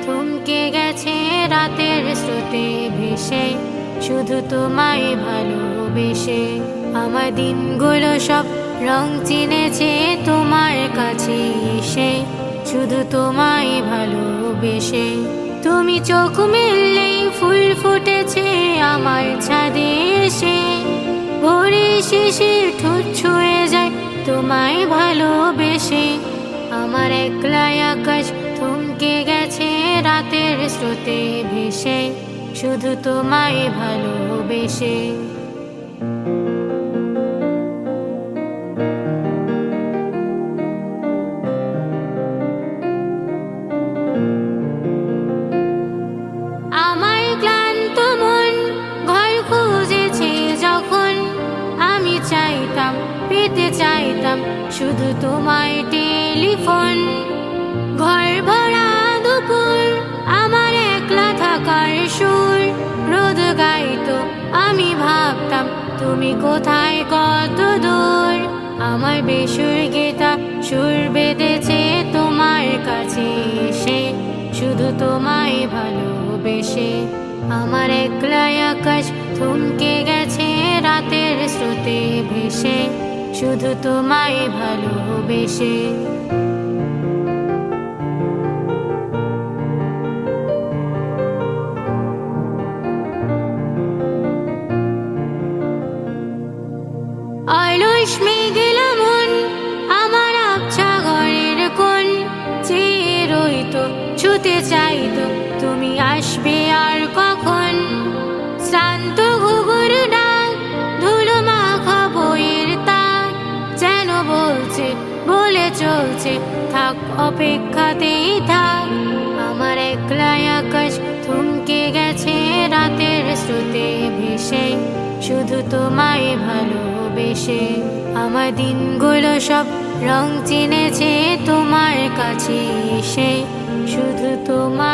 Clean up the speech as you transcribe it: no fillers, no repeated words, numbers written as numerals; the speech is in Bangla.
থমকে গেছে রাতের স্রোতে ভেসে, শুধু তোমায় ভালোবেসে। আমার দিনগুলো সব রং চিনেছে তোমার কাছে এসে, শুধু তোমায় ভালোবেসে। তুমি চোখ মেললেই ফুল ফুটেছে আমার ছাদে এসে, ভোরে শেষে ঠোঁট ছুঁয়ে যায় তোমায় ভালোবেসে। আমার একলা আকাশ থমকে গেছে রাতের স্রোতে ভেসে, শুধু তোমায় ভালোবেসে। আমার ক্লান্ত মন ঘর খুঁজেছে যখন, আমি চাইতাম পেতে চাইতাম শুধু তোমায় টেলিফোন। ঘর ভরা দুপুর আমার একলা থাকার সুর, রোদ গাইতো আমি ভাবতাম তুমি কোথায় কত দূর। আমার বেসুর গীতা সুর বেঁধেছে তোমার কাছে এসে, শুধু তোমায় ভালোবেসে। আমার একলা আকাশ থমকে গেছে রাতের স্রোতে ভেসে, শুধু তোমায় ভালোবেসে। অলস মেঘেল মন আমার আবছা ঘরের কোণ, চেয়ে রইতো ছুতে চাইতো তুমি আসবে আর কখন। শ্রান্ত ঘুঘুর ডাক ধুলো মাখা বইয়ের তাক, যেন বলছে বলে চলছে থাক অপেক্ষাতেই থাক। আমার একলা আকাশ থমকে গেছে রাতের স্রোতে ভেসে, শুধু তোমায় ভালোবেসে। আমার দিনগুলো সব রং চিনেছে তোমার কাছে এসে, শুধু তোমায়